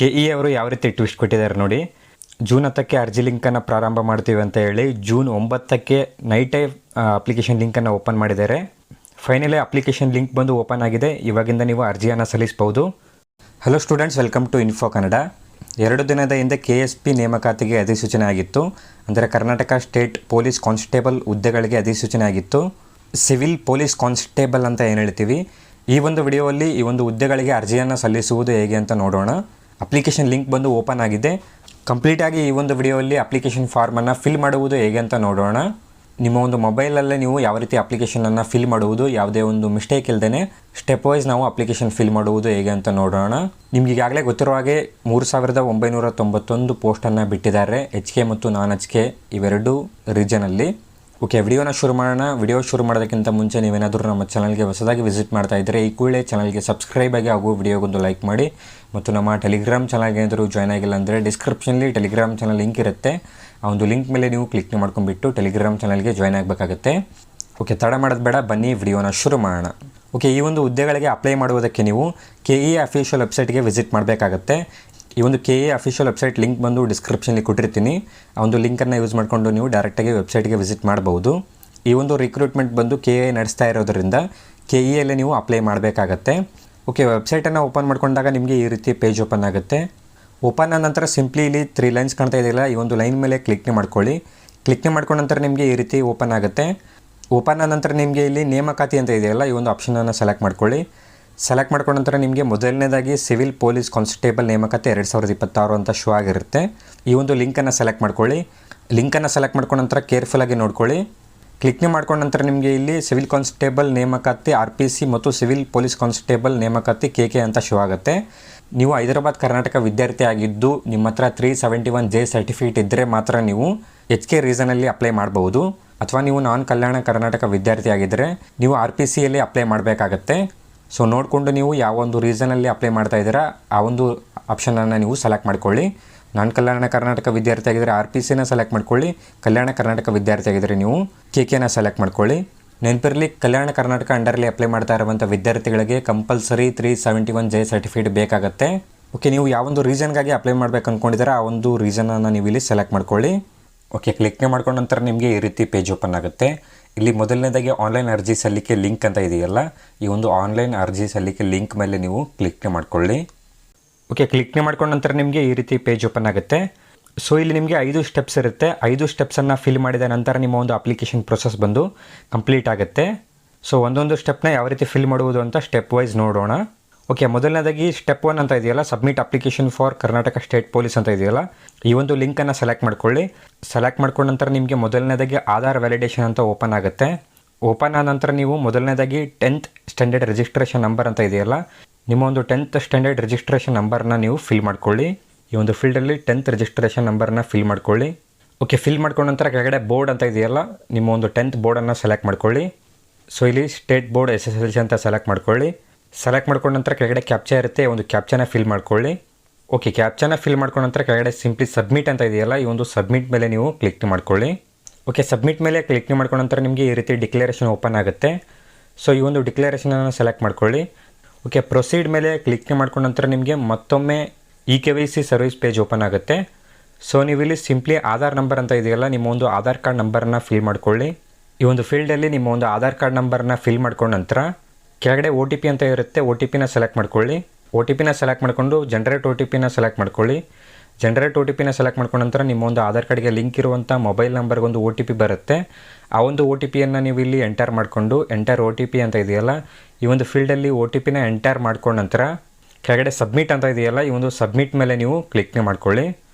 KE ಅವರು ಯಾವ ರೀತಿ ಟ್ವಿಸ್ಟ್ ಕೊಟ್ಟಿದ್ದಾರೆ ನೋಡಿ. ಜೂನ್ 10ಕ್ಕೆ ಅರ್ಜಿ ಲಿಂಕನ್ನು ಪ್ರಾರಂಭ ಮಾಡ್ತೀವಿ ಅಂತ ಹೇಳಿ ಜೂನ್ 9ಕ್ಕೆ ನೈಟೇ ಅಪ್ಲಿಕೇಶನ್ ಲಿಂಕನ್ನು ಓಪನ್ ಮಾಡಿದ್ದಾರೆ. ಫೈನಲಿ ಅಪ್ಲಿಕೇಶನ್ ಲಿಂಕ್ ಬಂದು ಓಪನ್ ಆಗಿದೆ. ಇವಾಗಿಂದ ನೀವು ಅರ್ಜಿಯನ್ನು ಸಲ್ಲಿಸಬಹುದು. Hello students, welcome to info Kannada. 2 ದಿನದ ಹಿಂದೆ KSP ನೇಮಕಾತಿಗೆ ಅಧಿಸೂಚನೆ ಆಗಿತ್ತು. ಅಂದರೆ ಕರ್ನಾಟಕ ಸ್ಟೇಟ್ ಪೊಲೀಸ್ ಕಾನ್ಸ್ಟೇಬಲ್ ಹುದ್ದೆಗಳಿಗೆ ಅಧಿಸೂಚನೆ ಆಗಿತ್ತು. ಸಿವಿಲ್ ಪೊಲೀಸ್ ಕಾನ್ಸ್ಟೇಬಲ್ ಅಂತ ಏನು ಹೇಳ್ತೀವಿ. ಈ ಒಂದು ವಿಡಿಯೋದಲ್ಲಿ ಈ ಒಂದು ಹುದ್ದೆಗಳಿಗೆ ಅರ್ಜಿಯನ್ನು ಸಲ್ಲಿಸುವುದು ಹೇಗೆ ಅಂತ ನೋಡೋಣ. ಅಪ್ಲಿಕೇಶನ್ ಲಿಂಕ್ ಬಂದು ಓಪನ್ ಆಗಿದೆ. ಕಂಪ್ಲೀಟಾಗಿ ಈ ಒಂದು ವಿಡಿಯೋದಲ್ಲಿ ಅಪ್ಲಿಕೇಶನ್ ಫಾರ್ಮನ್ನು ಫಿಲ್ ಮಾಡುವುದು ಹೇಗೆ ಅಂತ ನೋಡೋಣ. ನಿಮ್ಮ ಒಂದು ಮೊಬೈಲಲ್ಲೇ ನೀವು ಯಾವ ರೀತಿ ಅಪ್ಲಿಕೇಶನನ್ನು ಫಿಲ್ ಮಾಡುವುದು, ಯಾವುದೇ ಒಂದು ಮಿಸ್ಟೇಕ್ ಇಲ್ಲದೇ ಸ್ಟೆಪ್ ವೈಸ್ ನಾವು ಅಪ್ಲಿಕೇಶನ್ ಫಿಲ್ ಮಾಡುವುದು ಹೇಗೆ ಅಂತ ನೋಡೋಣ. ನಿಮ್ಗೆ ಈಗಾಗಲೇ ಗೊತ್ತಿರೋ ಹಾಗೆ 3991 ಪೋಸ್ಟನ್ನು ಬಿಟ್ಟಿದ್ದಾರೆ, HK ಮತ್ತು ನಾನ್ HK ಇವೆರಡು ರೀಜನಲ್ಲಿ. ಓಕೆ, ವಿಡಿಯೋನ ಶುರು ಮಾಡೋಣ. ವಿಡಿಯೋ ಶುರು ಮಾಡೋದಕ್ಕಿಂತ ಮುಂಚೆ ನೀವೇನಾದರೂ ನಮ್ಮ ಚಾನಲ್ಗೆ ಹೊಸದಾಗಿ ವಿಸಿಟ್ ಮಾಡ್ತಾ ಇದ್ದರೆ ಈ ಕೂಡಲೇ ಚಾನಲ್ಗೆ ಸಬ್ಸ್ಕ್ರೈಬ್ ಆಗಿ ಹಾಗೂ ವಿಡಿಯೋಗೊಂದು ಲೈಕ್ ಮಾಡಿ. ಮತ್ತು ನಮ್ಮ ಟೆಲಿಗ್ರಾಮ್ ಚಾನಲ್ಗೆ ಏನಾದರೂ ಜಾಯ್ನ್ ಆಗಿಲ್ಲ ಅಂದರೆ ಡಿಸ್ಕ್ರಿಪ್ಷನಲ್ಲಿ ಟೆಲಿಗ್ರಾಮ್ ಚಾನಲ್ ಲಿಂಕ್ ಇರುತ್ತೆ. ಆ ಒಂದು ಲಿಂಕ್ ಮೇಲೆ ನೀವು ಕ್ಲಿಕ್ ಮಾಡ್ಕೊಂಡ್ಬಿಟ್ಟು ಟೆಲಿಗ್ರಾಮ್ ಚಾನಲ್ಗೆ ಜಾಯ್ನ್ ಆಗಬೇಕಾಗುತ್ತೆ. ಓಕೆ, ತಡ ಮಾಡೋದು ಬೇಡ, ಬನ್ನಿ ವಿಡಿಯೋನ ಶುರು ಮಾಡೋಣ. ಓಕೆ, ಈ ಒಂದು ಹುದ್ದೆಗಳಿಗೆ ಅಪ್ಲೈ ಮಾಡುವುದಕ್ಕೆ ನೀವು KE ಅಫಿಷಿಯಲ್ ವೆಬ್ಸೈಟ್ಗೆ ವಿಸಿಟ್ ಮಾಡಬೇಕಾಗತ್ತೆ. ಈ ಒಂದು KE ಅಫಿಷಿಯಲ್ ವೆಬ್ಸೈಟ್ ಲಿಂಕ್ ಬಂದು ಡಿಸ್ಕ್ರಿಪ್ಷನಲ್ಲಿ ಕೊಟ್ಟಿರ್ತೀನಿ. ಆ ಒಂದು ಲಿಂಕನ್ನು ಯೂಸ್ ಮಾಡಿಕೊಂಡು ನೀವು ಡೈರೆಕ್ಟಾಗಿ ವೆಬ್ಸೈಟ್ಗೆ ವಿಸಿಟ್ ಮಾಡ್ಬೋದು. ಈ ಒಂದು ರಿಕ್ರೂಟ್ಮೆಂಟ್ ಬಂದು KE ನಡೆಸ್ತಾ ಇರೋದರಿಂದ KEಯಲ್ಲೇ ನೀವು ಅಪ್ಲೈ ಮಾಡಬೇಕಾಗತ್ತೆ. ಓಕೆ, ವೆಬ್ಸೈಟನ್ನು ಓಪನ್ ಮಾಡ್ಕೊಂಡಾಗ ನಿಮಗೆ ಈ ರೀತಿ ಪೇಜ್ ಓಪನ್ ಆಗುತ್ತೆ. ಓಪನ್ ಆದ ನಂತರ ಸಿಂಪ್ಲಿ ಇಲ್ಲಿ 3 ಲೈನ್ಸ್ ಕಾಣ್ತಾ ಇದೆಯಲ್ಲ, ಈ ಒಂದು ಲೈನ್ ಮೇಲೆ ಕ್ಲಿಕ್ನೆ ಮಾಡ್ಕೊಳ್ಳಿ. ಕ್ಲಿಕ್ನೆ ಮಾಡ್ಕೊಂಡ ನಂತರ ನಿಮಗೆ ಈ ರೀತಿ ಓಪನ್ ಆಗುತ್ತೆ. ಓಪನ್ ಆದ ನಂತರ ನಿಮಗೆ ಇಲ್ಲಿ ನೇಮಕಾತಿ ಅಂತ ಇದೆಯಲ್ಲ, ಈ ಒಂದು ಆಪ್ಷನನ್ನು ಸೆಲೆಕ್ಟ್ ಮಾಡ್ಕೊಳ್ಳಿ. ಸೆಲೆಕ್ಟ್ ಮಾಡ್ಕೊಂಡ ನಂತರ ನಿಮಗೆ ಮೊದಲನೇದಾಗಿ ಸಿವಿಲ್ ಪೊಲೀಸ್ ಕಾನ್ಸ್ಟೇಬಲ್ ನೇಮಕಾತಿ 2026 ಅಂತ ಶೋ ಆಗಿರುತ್ತೆ. ಈ ಒಂದು ಲಿಂಕನ್ನು ಸೆಲೆಕ್ಟ್ ಮಾಡ್ಕೊಳ್ಳಿ. ಲಿಂಕನ್ನು ಸೆಲೆಕ್ಟ್ ಮಾಡ್ಕೊಂಡ ನಂತರ ಕೇರ್ಫುಲ್ಲಾಗಿ ನೋಡ್ಕೊಳ್ಳಿ. ಕ್ಲಿಕ್ನೆ ಮಾಡ್ಕೊಂಡ ನಂತರ ನಿಮಗೆ ಇಲ್ಲಿ ಸಿವಿಲ್ ಕಾನ್ಸ್ಟೇಬಲ್ ನೇಮಕಾತಿ RPC ಮತ್ತು ಸಿವಿಲ್ ಪೊಲೀಸ್ ಕಾನ್ಸ್ಟೇಬಲ್ ನೇಮಕಾತಿ KK ಅಂತ ಶೋ ಆಗುತ್ತೆ. ನೀವು ಹೈದರಾಬಾದ್ ಕರ್ನಾಟಕ ವಿದ್ಯಾರ್ಥಿ ಆಗಿದ್ದು ನಿಮ್ಮ ಹತ್ರ 371J ಸರ್ಟಿಫಿಕೇಟ್ ಇದ್ದರೆ ಮಾತ್ರ ನೀವು HK ರೀಸನಲ್ಲಿ ಅಪ್ಲೈ ಮಾಡಬಹುದು. ಅಥವಾ ನೀವು ನಾನ್ ಕಲ್ಯಾಣ ಕರ್ನಾಟಕ ವಿದ್ಯಾರ್ಥಿ ಆಗಿದ್ದರೆ ನೀವು RPCಯಲ್ಲಿ ಅಪ್ಲೈ ಮಾಡಬೇಕಾಗತ್ತೆ. ಸೊ ನೋಡಿಕೊಂಡು ನೀವು ಯಾವ ಒಂದು ರೀಸನಲ್ಲಿ ಅಪ್ಲೈ ಮಾಡ್ತಾ ಇದ್ದೀರಾ ಆ ಒಂದು ಆಪ್ಷನನ್ನು ನೀವು ಸೆಲೆಕ್ಟ್ ಮಾಡ್ಕೊಳ್ಳಿ. ನಾನ್ ಕಲ್ಯಾಣ ಕರ್ನಾಟಕ ವಿದ್ಯಾರ್ಥಿ ಆಗಿದ್ದರೆ RPCನ ಸೆಲೆಕ್ಟ್ ಮಾಡ್ಕೊಳ್ಳಿ. ಕಲ್ಯಾಣ ಕರ್ನಾಟಕ ವಿದ್ಯಾರ್ಥಿ ಆಗಿದ್ದರೆ ನೀವು KKನ ಸೆಲೆಕ್ಟ್ ಮಾಡ್ಕೊಳ್ಳಿ. ನೆನಪಿರಲಿ, ಕಲ್ಯಾಣ ಕರ್ನಾಟಕ ಅಂಡರ್ಲಿ ಅಪ್ಲೈ ಮಾಡ್ತಾ ಇರುವಂಥ ವಿದ್ಯಾರ್ಥಿಗಳಿಗೆ ಕಂಪಲ್ಸರಿ 371J ಸರ್ಟಿಫಿಕೇಟ್ ಬೇಕಾಗುತ್ತೆ. ಓಕೆ, ನೀವು ಯಾವೊಂದು ರೀಸನ್ಗಾಗಿ ಅಪ್ಲೈ ಮಾಡಬೇಕು ಅಂದ್ಕೊಂಡಿದ್ದೀರಾ ಆ ಒಂದು ರೀಸನನ್ನು ನೀವು ಇಲ್ಲಿ ಸೆಲೆಕ್ಟ್ ಮಾಡ್ಕೊಳ್ಳಿ. ಓಕೆ, ಕ್ಲಿಕ್ನೆ ಮಾಡ್ಕೊಂಡ ನಂತರ ನಿಮಗೆ ಈ ರೀತಿ ಪೇಜ್ ಓಪನ್ ಆಗುತ್ತೆ. ಇಲ್ಲಿ ಮೊದಲನೇದಾಗಿ ಆನ್ಲೈನ್ ಅರ್ಜಿ ಸಲ್ಲಿಕೆ ಲಿಂಕ್ ಅಂತ ಇದೆಯಲ್ಲ, ಈ ಒಂದು ಆನ್ಲೈನ್ ಅರ್ಜಿ ಸಲ್ಲಿಕೆ ಲಿಂಕ್ ಮೇಲೆ ನೀವು ಕ್ಲಿಕ್ನೆ ಮಾಡ್ಕೊಳ್ಳಿ. ಓಕೆ, ಕ್ಲಿಕ್ನೆ ಮಾಡ್ಕೊಂಡ ನಂತರ ನಿಮಗೆ ಈ ರೀತಿ ಪೇಜ್ ಓಪನ್ ಆಗುತ್ತೆ. ಸೊ ಇಲ್ಲಿ ನಿಮಗೆ 5 ಸ್ಟೆಪ್ಸ್ ಇರುತ್ತೆ. 5 ಸ್ಟೆಪ್ಸನ್ನು ಫಿಲ್ ಮಾಡಿದ ನಂತರ ನಿಮ್ಮ ಒಂದು ಅಪ್ಲಿಕೇಶನ್ ಪ್ರೊಸೆಸ್ ಬಂದು ಕಂಪ್ಲೀಟ್ ಆಗುತ್ತೆ. ಸೊ ಒಂದೊಂದು ಸ್ಟೆಪ್ನ ಯಾವ ರೀತಿ ಫಿಲ್ ಮಾಡುವುದು ಅಂತ ಸ್ಟೆಪ್ ವೈಸ್ ನೋಡೋಣ. ಓಕೆ, ಮೊದಲನೇದಾಗಿ ಸ್ಟೆಪ್ 1 ಅಂತ ಇದೆಯಲ್ಲ, submit application for Karnataka state police ಅಂತ ಇದೆಯಲ್ಲ, ಈ ಒಂದು ಲಿಂಕನ್ನು ಸೆಲೆಕ್ಟ್ ಮಾಡ್ಕೊಳ್ಳಿ. ಸೆಲೆಕ್ಟ್ ಮಾಡ್ಕೊಂಡ ನಂತರ ನಿಮಗೆ ಮೊದಲನೇದಾಗಿ ಆಧಾರ್ ವ್ಯಾಲಿಡೇಷನ್ ಅಂತ ಓಪನ್ ಆಗುತ್ತೆ. ಓಪನ್ ಆದ ನಂತರ ನೀವು ಮೊದಲನೇದಾಗಿ 10th ಸ್ಟ್ಯಾಂಡರ್ಡ್ ರಿಜಿಸ್ಟ್ರೇಷನ್ ನಂಬರ್ ಅಂತ ಇದೆಯಲ್ಲ, ನಿಮ್ಮ ಒಂದು 10th ಸ್ಟ್ಯಾಂಡರ್ಡ್ ರಿಜಿಸ್ಟ್ರೇಷನ್ ನಂಬರ್ನ ನೀವು ಫಿಲ್ ಮಾಡ್ಕೊಳ್ಳಿ. ಈ ಒಂದು ಫೀಲ್ಡಲ್ಲಿ 10th ರಿಜಿಸ್ಟ್ರೇಷನ್ ನಂಬರ್ನ ಫಿಲ್ ಮಾಡ್ಕೊಳ್ಳಿ. ಓಕೆ, ಫಿಲ್ ಮಾಡ್ಕೊಂಡ ನಂತರ ಕೆಳಗಡೆ ಬೋರ್ಡ್ ಅಂತ ಇದೆಯಲ್ಲ, ನಿಮ್ಮ ಒಂದು 10th ಬೋರ್ಡನ್ನು ಸೆಲೆಕ್ಟ್ ಮಾಡ್ಕೊಳ್ಳಿ. ಸೊ ಇಲ್ಲಿ ಸ್ಟೇಟ್ ಬೋರ್ಡ್ SSLC ಅಂತ ಸೆಲೆಕ್ಟ್ ಮಾಡ್ಕೊಳ್ಳಿ. ಸೆಲೆಕ್ಟ್ ಮಾಡ್ಕೊಂಡ ನಂತರ ಕೆಳಗಡೆ ಕ್ಯಾಪ್ಚಾ ಇರುತ್ತೆ, ಒಂದು ಕ್ಯಾಪ್ಚಾನ ಫಿಲ್ ಮಾಡ್ಕೊಳ್ಳಿ. ಓಕೆ, ಕ್ಯಾಪ್ಚಾನ ಫಿಲ್ ಮಾಡ್ಕೊಂಡ ನಂತರ ಕೆಳಗಡೆ ಸಿಂಪ್ಲಿ ಸಬ್ಮಿಟ್ ಅಂತ ಇದೆಯಲ್ಲ, ಈ ಒಂದು ಸಬ್ಮಿಟ್ ಮೇಲೆ ನೀವು ಕ್ಲಿಕ್ ಮಾಡ್ಕೊಳ್ಳಿ. ಓಕೆ, ಸಬ್ಮಿಟ್ ಮೇಲೆ ಕ್ಲಿಕ್ ಮಾಡ್ಕೊಂಡ ನಂತರ ನಿಮಗೆ ಈ ರೀತಿ ಡಿಕ್ಲರೇಷನ್ ಓಪನ್ ಆಗುತ್ತೆ. ಸೊ ಈ ಒಂದು ಡಿಕ್ಲರೇಷನನ್ನು ಸೆಲೆಕ್ಟ್ ಮಾಡ್ಕೊಳ್ಳಿ. ಓಕೆ, ಪ್ರೊಸೀಡ್ ಮೇಲೆ ಕ್ಲಿಕ್ ಮಾಡ್ಕೊಂಡ ನಂತರ ನಿಮಗೆ ಮತ್ತೊಮ್ಮೆ EKYC ಸರ್ವಿಸ್ ಪೇಜ್ ಓಪನ್ ಆಗುತ್ತೆ. ಸೊ ನೀವು ಇಲ್ಲಿ ಸಿಂಪ್ಲಿ ಆಧಾರ್ ನಂಬರ್ ಅಂತ ಇದೆಯಲ್ಲ, ನಿಮ್ಮ ಒಂದು ಆಧಾರ್ ಕಾರ್ಡ್ ನಂಬರನ್ನು ಫಿಲ್ ಮಾಡ್ಕೊಳ್ಳಿ. ಈ ಒಂದು ಫೀಲ್ಡಲ್ಲಿ ನಿಮ್ಮ ಒಂದು ಆಧಾರ್ ಕಾರ್ಡ್ ನಂಬರನ್ನ ಫಿಲ್ ಮಾಡ್ಕೊಂಡ ನಂತರ ಕೆಳಗಡೆ OTP ಅಂತ ಇರುತ್ತೆ, OTPನ ಸೆಲೆಕ್ಟ್ ಮಾಡ್ಕೊಳ್ಳಿ. OTPನ ಸೆಲೆಕ್ಟ್ ಮಾಡಿಕೊಂಡು ಜನರೇಟ್ OTPನ ಸೆಲೆಕ್ಟ್ ಮಾಡ್ಕೊಳ್ಳಿ. ಜನರೇಟ್ OTPನ ಸೆಲೆಕ್ಟ್ ಮಾಡ್ಕೊಂಡ ನಂತರ ನಿಮ್ಮ ಒಂದು ಆಧಾರ್ ಕಾರ್ಡ್ಗೆ ಲಿಂಕ್ ಇರುವಂಥ ಮೊಬೈಲ್ ನಂಬರ್ಗೆ ಒಂದು OTP ಬರುತ್ತೆ. ಆ ಒಂದು OTPಯನ್ನು ನೀವು ಇಲ್ಲಿ ಎಂಟರ್ ಮಾಡಿಕೊಂಡು ಎಂಟರ್ OTP ಅಂತ ಇದೆಯಲ್ಲ, ಈ ಒಂದು ಫೀಲ್ಡಲ್ಲಿ OTPನ ಎಂಟರ್ ಮಾಡ್ಕೊಂಡ ನಂತರ ಕೆಳಗಡೆ ಸಬ್ಮಿಟ್ ಅಂತ ಇದೆಯಲ್ಲ, ಈ ಒಂದು ಸಬ್ಮಿಟ್ ಮೇಲೆ ನೀವು ಕ್ಲಿಕ್ನೆ ಮಾಡ್ಕೊಳ್ಳಿ.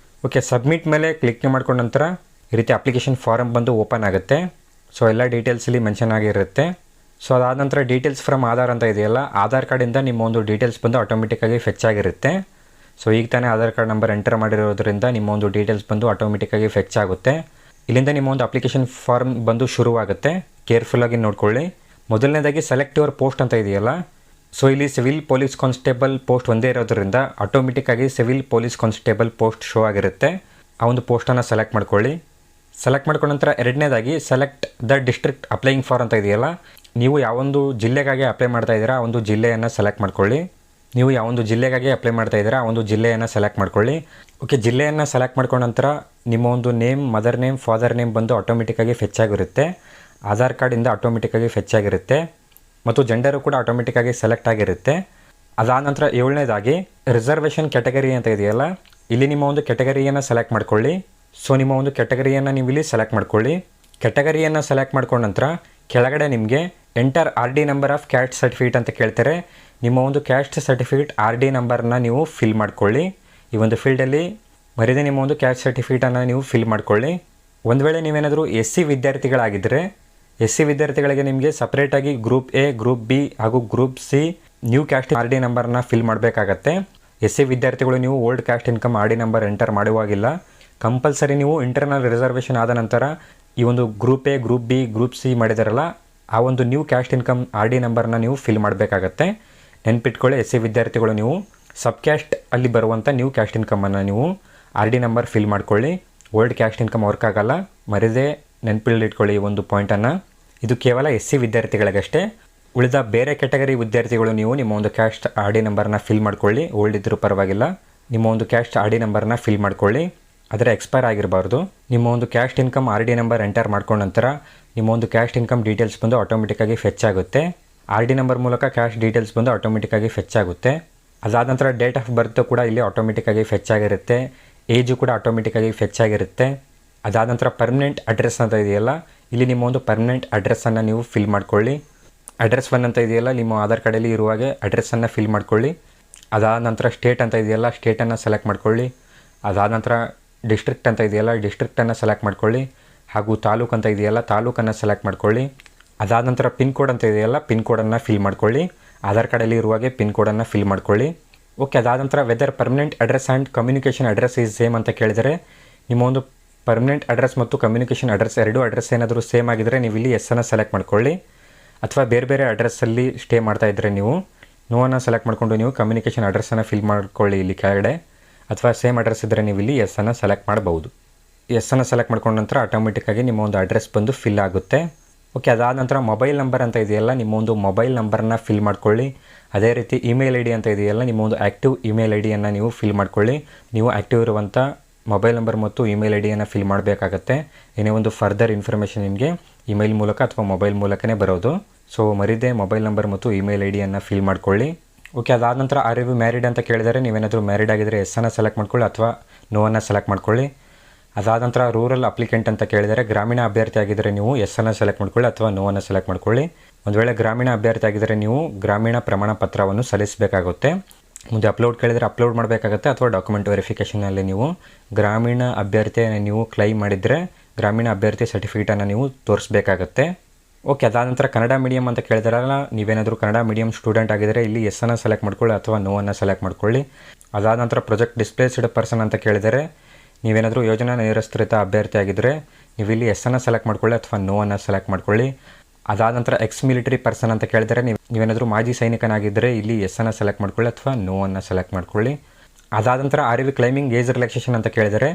ಓಕೆ, ಸಬ್ಮಿಟ್ ಮೇಲೆ ಕ್ಲಿಕ್ನೆ ಮಾಡ್ಕೊಂಡ ನಂತರ ಈ ರೀತಿ ಅಪ್ಲಿಕೇಶನ್ ಫಾರಮ್ ಬಂದು ಓಪನ್ ಆಗುತ್ತೆ. ಸೊ ಎಲ್ಲ ಡೀಟೇಲ್ಸ್ ಇಲ್ಲಿ ಮೆನ್ಷನ್ ಆಗಿರುತ್ತೆ. ಸೊ ಅದಾದ ನಂತರ ಡೀಟೇಲ್ಸ್ ಫ್ರಮ್ ಆಧಾರ್ ಅಂತ ಇದೆಯಲ್ಲ, ಆಧಾರ್ ಕಾರ್ಡಿಂದ ನಿಮ್ಮ ಒಂದು ಡೀಟೇಲ್ಸ್ ಬಂದು ಆಟೋಮೆಟಿಕ್ಕಾಗಿ ಫೆಚ್ ಆಗಿರುತ್ತೆ. ಸೊ ಈಗ ತಾನೇ ಆಧಾರ್ ಕಾರ್ಡ್ ನಂಬರ್ ಎಂಟರ್ ಮಾಡಿರೋದ್ರಿಂದ ನಿಮ್ಮ ಒಂದು ಡೀಟೇಲ್ಸ್ ಬಂದು ಆಟೋಮೆಟಿಕ್ಕಾಗಿ ಫೆಚ್ ಆಗುತ್ತೆ. ಇಲ್ಲಿಂದ ನಿಮ್ಮ ಒಂದು ಅಪ್ಲಿಕೇಶನ್ ಫಾರ್ಮ್ ಬಂದು ಶುರುವಾಗುತ್ತೆ. ಕೇರ್ಫುಲ್ಲಾಗಿ ನೋಡ್ಕೊಳ್ಳಿ. ಮೊದಲನೇದಾಗಿ ಸೆಲೆಕ್ಟ್ ಯುವರ್ ಪೋಸ್ಟ್ ಅಂತ ಇದೆಯಲ್ಲ, ಸೊ ಇಲ್ಲಿ ಸಿವಿಲ್ ಪೊಲೀಸ್ ಕಾನ್ಸ್ಟೇಬಲ್ ಪೋಸ್ಟ್ ಒಂದೇ ಇರೋದ್ರಿಂದ ಆಟೋಮೆಟಿಕ್ಕಾಗಿ civil police constable post show ಆಗಿರುತ್ತೆ. ಆ ಒಂದು ಪೋಸ್ಟನ್ನು ಸೆಲೆಕ್ಟ್ ಮಾಡ್ಕೊಳ್ಳಿ. ಸೆಲೆಕ್ಟ್ ಮಾಡ್ಕೊಂಡ ನಂತರ ಎರಡನೇದಾಗಿ select the district applying for ಅಂತ ಇದೆಯಲ್ಲ, ನೀವು ಯಾವೊಂದು ಜಿಲ್ಲೆಗಾಗಿ ಅಪ್ಲೈ ಮಾಡ್ತಾ ಇದ್ದೀರಾ ಆ ಒಂದು ಜಿಲ್ಲೆಯನ್ನು ಸೆಲೆಕ್ಟ್ ಮಾಡ್ಕೊಳ್ಳಿ. ನೀವು ಯಾವೊಂದು ಜಿಲ್ಲೆಗಾಗಿ ಅಪ್ಲೈ ಮಾಡ್ತಾ ಇದ್ದೀರಾ ಆ ಒಂದು ಜಿಲ್ಲೆಯನ್ನು ಸೆಲೆಕ್ಟ್ ಮಾಡ್ಕೊಳ್ಳಿ. ಓಕೆ, ಜಿಲ್ಲೆಯನ್ನು ಸೆಲೆಕ್ಟ್ ಮಾಡ್ಕೊಂಡ ನಂತರ ನಿಮ್ಮ ಒಂದು name, mother name, father name ಬಂದು ಆಟೋಮೆಟಿಕ್ಕಾಗಿ ಫೆಚ್ ಆಗಿರುತ್ತೆ. ಆಧಾರ್ ಕಾರ್ಡಿಂದ ಆಟೋಮೆಟಿಕ್ಕಾಗಿ ಫೆಚ್ ಆಗಿರುತ್ತೆ ಮತ್ತು ಜೆಂಡರು ಕೂಡ ಆಟೋಮೆಟಿಕ್ಕಾಗಿ ಸೆಲೆಕ್ಟ್ ಆಗಿರುತ್ತೆ. ಅದಾದ ನಂತರ 7ನೇದಾಗಿ ರಿಸರ್ವೇಷನ್ ಕ್ಯಾಟಗರಿ ಅಂತ ಇದೆಯಲ್ಲ, ಇಲ್ಲಿ ನಿಮ್ಮ ಒಂದು ಕ್ಯಾಟಗರಿಯನ್ನು ಸೆಲೆಕ್ಟ್ ಮಾಡ್ಕೊಳ್ಳಿ. ಸೊ ನಿಮ್ಮ ಒಂದು ಕ್ಯಾಟಗರಿಯನ್ನು ನೀವು ಇಲ್ಲಿ ಸೆಲೆಕ್ಟ್ ಮಾಡ್ಕೊಳ್ಳಿ. ಕ್ಯಾಟಗರಿಯನ್ನು ಸೆಲೆಕ್ಟ್ ಮಾಡ್ಕೊಂಡ ನಂತರ ಕೆಳಗಡೆ ನಿಮಗೆ enter R D number of caste certificate ಅಂತ ಕೇಳ್ತಾರೆ. ನಿಮ್ಮ ಒಂದು ಕ್ಯಾಸ್ಟ್ ಸರ್ಟಿಫಿಕೇಟ್ ಆರ್ ಡಿ ನಂಬರ್ನ ನೀವು ಫಿಲ್ ಮಾಡ್ಕೊಳ್ಳಿ. ಈ ಒಂದು ಫೀಲ್ಡಲ್ಲಿ ಮರಿದೇ ನಿಮ್ಮ ಒಂದು ಕ್ಯಾಸ್ಟ್ ಸರ್ಟಿಫಿಕೇಟನ್ನು ನೀವು ಫಿಲ್ ಮಾಡ್ಕೊಳ್ಳಿ. ಒಂದು ವೇಳೆ ನೀವೇನಾದರೂ SC ವಿದ್ಯಾರ್ಥಿಗಳಾಗಿದ್ದರೆ SC ವಿದ್ಯಾರ್ಥಿಗಳಿಗೆ ನಿಮಗೆ ಸಪ್ರೇಟಾಗಿ ಗ್ರೂಪ್ A, ಗ್ರೂಪ್ B ಹಾಗೂ group C new caste R D ನಂಬರ್ನ ಫಿಲ್ ಮಾಡಬೇಕಾಗತ್ತೆ. SC ವಿದ್ಯಾರ್ಥಿಗಳು ನೀವು old caste income R D number enter ಮಾಡುವಾಗಿಲ್ಲ. ಕಂಪಲ್ಸರಿ ನೀವು ಇಂಟರ್ನಲ್ ರಿಸರ್ವೇಷನ್ ಆದ ನಂತರ ಈ ಒಂದು group A, group B, group C ಮಾಡಿದಾರಲ್ಲ ಆ ಒಂದು new caste income R D ನಂಬರ್ನ ನೀವು ಫಿಲ್ ಮಾಡಬೇಕಾಗತ್ತೆ. ನೆನ್ಪಿಟ್ಕೊಳ್ಳಿ, SC ವಿದ್ಯಾರ್ಥಿಗಳು ನೀವು ಸಬ್ ಕ್ಯಾಸ್ಟ್ ಅಲ್ಲಿ ಬರುವಂಥ ನ್ಯೂ ಕ್ಯಾಸ್ಟ್ ಇನ್ಕಮನ್ನು ನೀವು ಆರ್ ಡಿ ನಂಬರ್ ಫಿಲ್ ಮಾಡ್ಕೊಳ್ಳಿ. ಓಲ್ಡ್ ಕ್ಯಾಸ್ಟ್ ಇನ್ಕಮ್ ವರ್ಕ್ ಆಗಲ್ಲ, ಮರಿದೇ ನೆನಪಿಲ್ಲಿಟ್ಕೊಳ್ಳಿ ಈ ಒಂದು ಪಾಯಿಂಟನ್ನು. ಇದು ಕೇವಲ SC ವಿದ್ಯಾರ್ಥಿಗಳಿಗಷ್ಟೇ. ಉಳಿದ ಬೇರೆ ಕ್ಯಾಟಗರಿ ವಿದ್ಯಾರ್ಥಿಗಳು ನೀವು ನಿಮ್ಮ ಒಂದು ಕ್ಯಾಸ್ಟ್ ಆರ್ ಡಿ ನಂಬರ್ನ ಫಿಲ್ ಮಾಡ್ಕೊಳ್ಳಿ. ಓಲ್ಡ್ ಇದ್ದರೂ ಪರವಾಗಿಲ್ಲ, ನಿಮ್ಮ ಒಂದು ಕ್ಯಾಸ್ಟ್ ಆರ್ ಡಿ ನಂಬರ್ನ ಫಿಲ್ ಮಾಡ್ಕೊಳ್ಳಿ. ಆದರೆ ಎಕ್ಸ್ಪೈರ್ ಆಗಿರಬಾರ್ದು. ನಿಮ್ಮ ಒಂದು caste income R D number enter ಮಾಡ್ಕೊಂಡ ನಂತರ ನಿಮ್ಮ ಒಂದು ಕ್ಯಾಸ್ಟ್ ಇನ್ಕಮ್ ಡೀಟೇಲ್ಸ್ ಬಂದು ಆಟೋಮೆಟಿಕ್ಕಾಗಿ ಫೆಚ್ ಆಗುತ್ತೆ. ಆರ್ ಡಿ ನಂಬರ್ ಮೂಲಕ ಕ್ಯಾಸ್ಟ್ ಡೀಟೇಲ್ಸ್ ಬಂದು ಆಟೋಮೆಟಿಕ್ಕಾಗಿ ಫೆಚ್ ಆಗುತ್ತೆ. ಅದಾದ ನಂತರ ಡೇಟ್ ಆಫ್ ಬರ್ತ್ ಕೂಡ ಇಲ್ಲಿ ಆಟೋಮೆಟಿಕ್ಕಾಗಿ ಫೆಚ್ ಆಗಿರುತ್ತೆ. ಏಜು ಕೂಡ ಆಟೋಮೆಟಿಕ್ಕಾಗಿ ಫೆಚ್ ಆಗಿರುತ್ತೆ. ಅದಾದ ನಂತರ ಪರ್ಮನೆಂಟ್ ಅಡ್ರೆಸ್ ಅಂತ ಇದೆಯಲ್ಲ, ಇಲ್ಲಿ ನಿಮ್ಮ ಒಂದು ಪರ್ಮನೆಂಟ್ ಅಡ್ರೆಸ್ಸನ್ನು ನೀವು ಫಿಲ್ ಮಾಡ್ಕೊಳ್ಳಿ. ಅಡ್ರೆಸ್ 1 ಅಂತ ಇದೆಯಲ್ಲ, ನಿಮ್ಮ ಆಧಾರ್ ಕಾರ್ಡಲ್ಲಿ ಇರುವಾಗೆ ಅಡ್ರೆಸ್ಸನ್ನು ಫಿಲ್ ಮಾಡ್ಕೊಳ್ಳಿ. ಅದಾದ ನಂತರ ಸ್ಟೇಟ್ ಅಂತ ಇದೆಯಲ್ಲ, ಸ್ಟೇಟನ್ನು ಸೆಲೆಕ್ಟ್ ಮಾಡ್ಕೊಳ್ಳಿ. ಅದಾದ ನಂತರ ಡಿಸ್ಟ್ರಿಕ್ಟ್ ಅಂತ ಇದೆಯಲ್ಲ, ಡಿಸ್ಟ್ರಿಕ್ಟನ್ನು ಸೆಲೆಕ್ಟ್ ಮಾಡ್ಕೊಳ್ಳಿ. ಹಾಗೂ ತಾಲೂಕು ಅಂತ ಇದೆಯಲ್ಲ, ತಾಲೂಕನ್ನು ಸೆಲೆಕ್ಟ್ ಮಾಡ್ಕೊಳ್ಳಿ. ಅದಾದ ನಂತರ ಪಿನ್ ಕೋಡ್ ಅಂತ ಇದೆಯಲ್ಲ, ಪಿನ್ ಕೋಡನ್ನು ಫಿಲ್ ಮಾಡ್ಕೊಳ್ಳಿ. ಆಧಾರ್ ಕಾರ್ಡಲ್ಲಿ ಇರುವಾಗೆ ಪಿನ್ ಕೋಡನ್ನು ಫಿಲ್ ಮಾಡ್ಕೊಳ್ಳಿ. ಓಕೆ, ಅದಾದ ನಂತರ whether permanent address and communication address is same ಅಂತ ಕೇಳಿದರೆ ನಿಮ್ಮ ಒಂದು ಪರ್ಮನೆಂಟ್ ಅಡ್ರೆಸ್ ಮತ್ತು ಕಮ್ಯುನಿಕೇಷನ್ ಅಡ್ರೆಸ್ ಎರಡೂ ಅಡ್ರೆಸ್ ಏನಾದರೂ ಸೇಮ್ ಆಗಿದ್ದರೆ ನೀವು ಇಲ್ಲಿ ಎಸ್ಸನ್ನು ಸೆಲೆಕ್ಟ್ ಮಾಡ್ಕೊಳ್ಳಿ. ಅಥವಾ ಬೇರೆ ಬೇರೆ ಅಡ್ರೆಸ್ಸಲ್ಲಿ ಸ್ಟೇ ಮಾಡ್ತಾ ಇದ್ದರೆ ನೀವು ನೋವನ್ನು ಸೆಲೆಕ್ಟ್ ಮಾಡಿಕೊಂಡು ನೀವು ಕಮ್ಯುನಿಕೇಷನ್ ಅಡ್ರೆಸ್ಸನ್ನು ಫಿಲ್ ಮಾಡ್ಕೊಳ್ಳಿ ಇಲ್ಲಿ ಕೆಳಗಡೆ. ಅಥವಾ ಸೇಮ್ ಅಡ್ರೆಸ್ ಇದ್ದರೆ ನೀವು ಇಲ್ಲಿ ಎಸ್ಸನ್ನು ಸೆಲೆಕ್ಟ್ ಮಾಡ್ಬೋದು. ಎಸ್ಸನ್ನು ಸೆಲೆಕ್ಟ್ ಮಾಡ್ಕೊಂಡ ನಂತರ ಆಟೋಮೆಟಿಕ್ಕಾಗಿ ನಿಮ್ಮ ಒಂದು ಅಡ್ರೆಸ್ ಬಂದು ಫಿಲ್ ಆಗುತ್ತೆ. ಓಕೆ, ಅದಾದ ನಂತರ ಮೊಬೈಲ್ ನಂಬರ್ ಅಂತ ಇದೆಯಲ್ಲ, ನಿಮ್ಮ ಒಂದು ಮೊಬೈಲ್ ನಂಬರನ್ನ ಫಿಲ್ ಮಾಡ್ಕೊಳ್ಳಿ. ಅದೇ ರೀತಿ ಇಮೇಲ್ ಐ ಡಿ ಅಂತ ಇದೆಯಲ್ಲ, ನಿಮ್ಮ ಒಂದು ಆ್ಯಕ್ಟಿವ್ ಇಮೇಲ್ ಐ ಡಿಯನ್ನು ನೀವು ಫಿಲ್ ಮಾಡ್ಕೊಳ್ಳಿ. ನೀವು ಆ್ಯಕ್ಟಿವ್ ಇರುವಂಥ ಮೊಬೈಲ್ ನಂಬರ್ ಮತ್ತು ಇಮೇಲ್ ಐ ಡಿಯನ್ನು ಫಿಲ್ ಮಾಡಬೇಕಾಗತ್ತೆ. ಏನೇ ಒಂದು ಫರ್ದರ್ ಇನ್ಫಾರ್ಮೇಷನ್ ನಿಮಗೆ ಇಮೇಲ್ ಮೂಲಕ ಅಥವಾ ಮೊಬೈಲ್ ಮೂಲಕನೇ ಬರೋದು. ಸೊ ಮರಿದೇ ಮೊಬೈಲ್ ನಂಬರ್ ಮತ್ತು ಇಮೇಲ್ ಐ ಡಿಯನ್ನು ಫಿಲ್ ಮಾಡ್ಕೊಳ್ಳಿ. ಓಕೆ, ಅದಾದ ನಂತರ ಆರ್ ಯು ಮ್ಯಾರಿಡ್ ಅಂತ ಕೇಳಿದರೆ ನೀವೇನಾದರೂ ಮ್ಯಾರಿಡ್ ಆಗಿದ್ದರೆ ಎಸ್ಸನ್ನು ಸೆಲೆಕ್ಟ್ ಮಾಡ್ಕೊಳ್ಳಿ ಅಥವಾ ನೋವನ್ನು ಸೆಲೆಕ್ಟ್ ಮಾಡ್ಕೊಳ್ಳಿ. ಅದಾದ ನಂತರ ರೂರಲ್ ಅಪ್ಲಿಕೆಂಟ್ ಅಂತ ಕೇಳಿದರೆ ಗ್ರಾಮೀಣ ಅಭ್ಯರ್ಥಿ ಆಗಿದ್ದರೆ ನೀವು ಎಸ್ಸನ್ನು ಸೆಲೆಕ್ಟ್ ಮಾಡ್ಕೊಳ್ಳಿ ಅಥವಾ ನೋವನ್ನು ಸೆಲೆಕ್ಟ್ ಮಾಡ್ಕೊಳ್ಳಿ. ಒಂದು ವೇಳೆ ಗ್ರಾಮೀಣ ಅಭ್ಯರ್ಥಿ ಆಗಿದ್ದರೆ ನೀವು ಗ್ರಾಮೀಣ ಪ್ರಮಾಣ ಪತ್ರವನ್ನು ಸಲ್ಲಿಸಬೇಕಾಗುತ್ತೆ. ಮುಂದೆ ಅಪ್ಲೋಡ್ ಕೇಳಿದರೆ ಅಪ್ಲೋಡ್ ಮಾಡಬೇಕಾಗುತ್ತೆ ಅಥವಾ ಡಾಕ್ಯುಮೆಂಟ್ ವೆರಿಫಿಕೇಷನಲ್ಲಿ ನೀವು ಗ್ರಾಮೀಣ ಅಭ್ಯರ್ಥಿಯನ್ನು ನೀವು ಕ್ಲೈಮ್ ಮಾಡಿದರೆ ಗ್ರಾಮೀಣ ಅಭ್ಯರ್ಥಿ ಸರ್ಟಿಫಿಕೇಟನ್ನು ನೀವು ತೋರಿಸಬೇಕಾಗತ್ತೆ. ಓಕೆ, ಅದಾದ ನಂತರ ಕನ್ನಡ ಮೀಡಿಯಮ್ ಅಂತ ಕೇಳಿದಾರಲ್ಲ, ನೀವೇನಾದರೂ ಕನ್ನಡ ಮೀಡಿಯಮ್ ಸ್ಟೂಡೆಂಟ್ ಆಗಿದ್ದರೆ ಇಲ್ಲಿ ಎಸ್ಸನ್ನು ಸೆಲೆಕ್ಟ್ ಮಾಡ್ಕೊಳ್ಳಿ ಅಥವಾ ನೋವನ್ನು ಸೆಲೆಕ್ಟ್ ಮಾಡ್ಕೊಳ್ಳಿ. ಅದಾದ ನಂತರ ಪ್ರೊಜೆಕ್ಟ್ ಡಿಸ್ಪ್ಲೇಸ್ಡ್ ಪರ್ಸನ್ ಅಂತ ಕೇಳಿದರೆ ನೀವೇನಾದರೂ ಯೋಜನಾ ನಿರಸ್ತ್ರಿತ ಅಭ್ಯರ್ಥಿ ಆಗಿದ್ದರೆ ನೀವು ಇಲ್ಲಿ ಎಸ್ಸನ್ನು ಸೆಲೆಕ್ಟ್ ಮಾಡ್ಕೊಳ್ಳಿ ಅಥವಾ ನೋವನ್ನು ಸೆಲೆಕ್ಟ್ ಮಾಡ್ಕೊಳ್ಳಿ. ಅದಾದ ನಂತರ ಎಕ್ಸ್ ಮಿಲಿಟರಿ ಪರ್ಸನ್ ಅಂತ ಕೇಳಿದರೆ ನೀವೇನಾದರೂ ಮಾಜಿ ಸೈನಿಕನಾಗಿದ್ದರೆ ಇಲ್ಲಿ ಎಸ್ಸನ್ನು ಸೆಲೆಕ್ಟ್ ಮಾಡ್ಕೊಳ್ಳಿ ಅಥವಾ ನೋವನ್ನು ಸೆಲೆಕ್ಟ್ ಮಾಡ್ಕೊಳ್ಳಿ. ಅದಾದ ನಂತರ are we claiming age relaxation ಅಂತ ಕೇಳಿದರೆ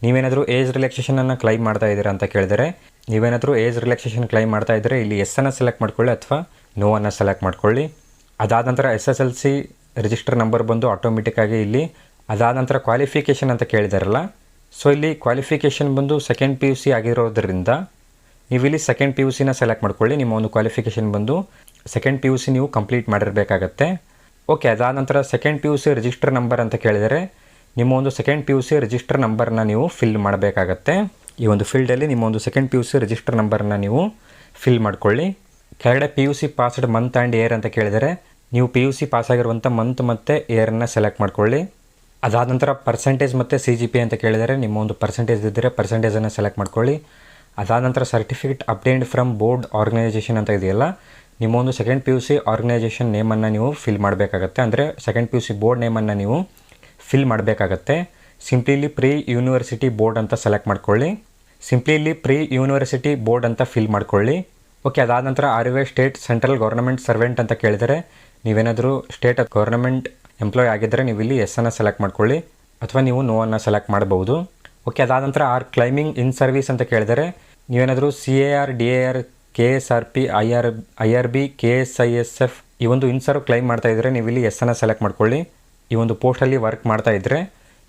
ನೀವೇನಾದರೂ ಏಜ್ ರಿಲ್ಯಾಕ್ಸೇಷನನ್ನು ಕ್ಲೈಮ್ ಮಾಡ್ತಾ ಇದ್ದೀರಾ ಅಂತ ಕೇಳಿದರೆ ನೀವೇನಾದರೂ ಏಜ್ ರಿಲ್ಯಾಕ್ಸೇಷನ್ ಕ್ಲೈಮ್ ಮಾಡ್ತಾ ಇದ್ದರೆ ಇಲ್ಲಿ ಎಸ್ಸನ್ನು ಸೆಲೆಕ್ಟ್ ಮಾಡ್ಕೊಳ್ಳಿ ಅಥವಾ ನೋವನ್ನು ಸೆಲೆಕ್ಟ್ ಮಾಡ್ಕೊಳ್ಳಿ. ಅದಾದ ನಂತರ SSLC ರಿಜಿಸ್ಟರ್ ನಂಬರ್ ಬಂದು ಆಟೋಮೆಟಿಕ್ಕಾಗಿ ಇಲ್ಲಿ. ಅದಾದ ನಂತರ ಕ್ವಾಲಿಫಿಕೇಷನ್ ಅಂತ ಕೇಳಿದಾರಲ್ಲ, ಸೊ ಇಲ್ಲಿ ಕ್ವಾಲಿಫಿಕೇಷನ್ ಬಂದು ಸೆಕೆಂಡ್ PUC ಆಗಿರೋದ್ರಿಂದ ನೀವು ಇಲ್ಲಿ ಸೆಕೆಂಡ್ PUCನ ಸೆಲೆಕ್ಟ್ ಮಾಡ್ಕೊಳ್ಳಿ. ನಿಮ್ಮ ಒಂದು ಕ್ವಾಲಿಫಿಕೇಷನ್ ಬಂದು ಸೆಕೆಂಡ್ PUC ನೀವು ಕಂಪ್ಲೀಟ್ ಮಾಡಿರಬೇಕಾಗತ್ತೆ. ಓಕೆ, ಅದಾದ ನಂತರ ಸೆಕೆಂಡ್ PUC ರಿಜಿಸ್ಟರ್ ನಂಬರ್ ಅಂತ ಕೇಳಿದರೆ ನಿಮ್ಮ ಒಂದು ಸೆಕೆಂಡ್ PUC ರಿಜಿಸ್ಟರ್ ನಂಬರ್ನ ನೀವು ಫಿಲ್ ಮಾಡಬೇಕಾಗತ್ತೆ. ಈ ಒಂದು ಫೀಲ್ಡಲ್ಲಿ ನಿಮ್ಮ ಒಂದು ಸೆಕೆಂಡ್ PUC ರಿಜಿಸ್ಟರ್ ನಂಬರ್ನ ನೀವು ಫಿಲ್ ಮಾಡ್ಕೊಳ್ಳಿ. ಕೆಳಗಡೆ PUC passed month and year ಅಂತ ಕೇಳಿದರೆ ನೀವು PUC ಪಾಸ್ ಆಗಿರುವಂಥ ಮಂತ್ ಮತ್ತು ಇಯರನ್ನು ಸೆಲೆಕ್ಟ್ ಮಾಡ್ಕೊಳ್ಳಿ. ಅದಾದ ನಂತರ ಪರ್ಸೆಂಟೇಜ್ ಮತ್ತು CGP ಅಂತ ಕೇಳಿದರೆ ನಿಮ್ಮ ಒಂದು ಪರ್ಸೆಂಟೇಜ್ ಇದ್ದರೆ ಪರ್ಸೆಂಟೇಜನ್ನು ಸೆಲೆಕ್ಟ್ ಮಾಡ್ಕೊಳ್ಳಿ. ಅದಾದ ನಂತರ certificate obtained from board organisation ಅಂತ ಇದೆಯಲ್ಲ, ನಿಮ್ಮ ಒಂದು ಸೆಕೆಂಡ್ PUC ಆರ್ಗನೈಸೇಷನ್ ನೇಮನ್ನು ನೀವು ಫಿಲ್ ಮಾಡಬೇಕಾಗತ್ತೆ. ಅಂದರೆ ಸೆಕೆಂಡ್ PUC ಬೋರ್ಡ್ ನೇಮನ್ನು ನೀವು ಫಿಲ್ ಮಾಡಬೇಕಾಗತ್ತೆ. ಸಿಂಪ್ಲಿ ಇಲ್ಲಿ ಪ್ರೀ ಯೂನಿವರ್ಸಿಟಿ ಬೋರ್ಡ್ ಅಂತ ಸೆಲೆಕ್ಟ್ ಮಾಡ್ಕೊಳ್ಳಿ. ಸಿಂಪ್ಲಿ ಇಲ್ಲಿ ಪ್ರೀ ಯೂನಿವರ್ಸಿಟಿ ಬೋರ್ಡ್ ಅಂತ ಫಿಲ್ ಮಾಡ್ಕೊಳ್ಳಿ. ಓಕೆ, ಅದಾದ ನಂತರ are you state central government servant ಅಂತ ಕೇಳಿದರೆ ನೀವೇನಾದರೂ ಸ್ಟೇಟ್ ಗೌರ್ಮೆಂಟ್ ಎಂಪ್ಲಾಯ್ ಆಗಿದ್ದರೆ ನೀವು ಇಲ್ಲಿ ಎಸ್ಸನ್ನು ಸೆಲೆಕ್ಟ್ ಮಾಡ್ಕೊಳ್ಳಿ ಅಥವಾ ನೀವು ನೋವನ್ನು ಸೆಲೆಕ್ಟ್ ಮಾಡಬಹುದು. ಓಕೆ, ಅದಾದ ನಂತರ ಆರ್ ಕ್ಲೈಮಿಂಗ್ ಇನ್ ಸರ್ವಿಸ್ ಅಂತ ಕೇಳಿದರೆ ನೀವೇನಾದರೂ CAR DAR KSRP IRB KSISF ಈ ಒಂದು ಇನ್ಸರ್ವ್ ಕ್ಲೈಮ್ ಮಾಡ್ತಾ ಇದ್ದರೆ ನೀವು ಇಲ್ಲಿ ಎಸ್ ಅನ್ನು ಸೆಲೆಕ್ಟ್ ಮಾಡ್ಕೊಳ್ಳಿ. ಈ ಒಂದು ಪೋಸ್ಟಲ್ಲಿ ವರ್ಕ್ ಮಾಡ್ತಾ ಇದ್ದರೆ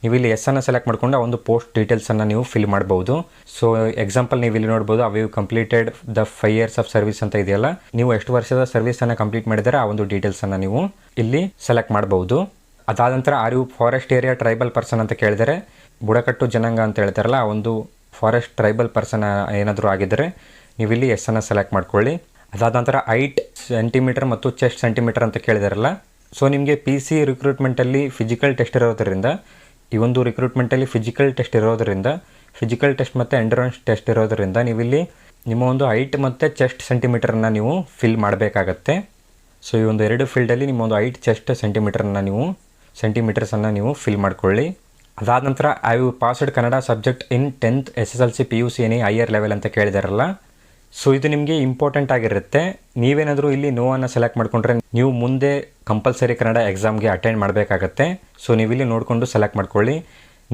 ನೀವು ಇಲ್ಲಿ ಎಸ್ ಅನ್ನು ಸೆಲೆಕ್ಟ್ ಮಾಡ್ಕೊಂಡು ಆ ಒಂದು ಪೋಸ್ಟ್ ಡೀಟೇಲ್ಸನ್ನು ನೀವು ಫಿಲ್ ಮಾಡ್ಬೋದು. ಸೊ ಎಕ್ಸಾಂಪಲ್ ನೀವು ಇಲ್ಲಿ ನೋಡ್ಬೋದು, ಅವ್ completed the 5 years of service ಅಂತ ಇದೆಯಲ್ಲ, ನೀವು ಎಷ್ಟು ವರ್ಷದ ಸರ್ವಿಸನ್ನು ಕಂಪ್ಲೀಟ್ ಮಾಡಿದರೆ ಆ ಒಂದು ಡೀಟೇಲ್ಸನ್ನು ನೀವು ಇಲ್ಲಿ ಸೆಲೆಕ್ಟ್ ಮಾಡ್ಬೋದು. ಅದಾದ ನಂತರ are you forest area tribal person ಅಂತ ಕೇಳಿದರೆ, ಬುಡಕಟ್ಟು ಜನಾಂಗ ಅಂತ ಹೇಳ್ತಾರಲ್ಲ, ಆ ಒಂದು ಫಾರೆಸ್ಟ್ ಟ್ರೈಬಲ್ ಪರ್ಸನ್ ಏನಾದರೂ ಆಗಿದ್ದರೆ ನೀವು ಇಲ್ಲಿ ಎಸ್ ಅನ್ನು ಸೆಲೆಕ್ಟ್ ಮಾಡ್ಕೊಳ್ಳಿ. ಅದಾದ ನಂತರ 8 ಸೆಂಟಿಮೀಟರ್ ಮತ್ತು ಚೆಸ್ಟ್ ಸೆಂಟಿಮೀಟರ್ ಅಂತ ಕೇಳಿದಾರಲ್ಲ, ಸೊ ನಿಮಗೆ PC ರಿಕ್ರೂಟ್ಮೆಂಟಲ್ಲಿ ಫಿಸಿಕಲ್ ಟೆಸ್ಟ್ ಇರೋದರಿಂದ, ಈ ಒಂದು ರಿಕ್ರೂಟ್ಮೆಂಟಲ್ಲಿ ಫಿಸಿಕಲ್ ಟೆಸ್ಟ್ ಇರೋದರಿಂದ, ಫಿಸಿಕಲ್ ಟೆಸ್ಟ್ ಮತ್ತು ಎಂಡ್ಯೂರೆನ್ಸ್ ಟೆಸ್ಟ್ ಇರೋದರಿಂದ ನೀವಿಲ್ಲಿ ನಿಮ್ಮ ಒಂದು ಹೈಟ್ ಮತ್ತು ಚೆಸ್ಟ್ ಸೆಂಟಿಮೀಟರನ್ನು ನೀವು ಫಿಲ್ ಮಾಡಬೇಕಾಗತ್ತೆ. ಸೊ ಈ ಒಂದು 2 ಫೀಲ್ಡಲ್ಲಿ ನಿಮ್ಮ ಒಂದು ಹೈಟ್ ಚೆಸ್ಟ್ ಸೆಂಟಿಮೀಟರ್ಸನ್ನು ನೀವು ಫಿಲ್ ಮಾಡ್ಕೊಳ್ಳಿ. ಅದಾದ ನಂತರ I you passed Kannada subject in 10th SSLC PUC any higher level ಅಂತ ಕೇಳಿದಾರಲ್ಲ, ಸೊ ಇದು ನಿಮಗೆ ಇಂಪಾರ್ಟೆಂಟ್ ಆಗಿರುತ್ತೆ. ನೀವೇನಾದರೂ ಇಲ್ಲಿ ನೋವನ್ನು ಸೆಲೆಕ್ಟ್ ಮಾಡಿಕೊಂಡ್ರೆ ನೀವು ಮುಂದೆ ಕಂಪಲ್ಸರಿ ಕನ್ನಡ ಎಕ್ಸಾಮ್ಗೆ ಅಟೆಂಡ್ ಮಾಡಬೇಕಾಗತ್ತೆ. ಸೊ ನೀವಿಲ್ಲಿ ನೋಡಿಕೊಂಡು ಸೆಲೆಕ್ಟ್ ಮಾಡ್ಕೊಳ್ಳಿ.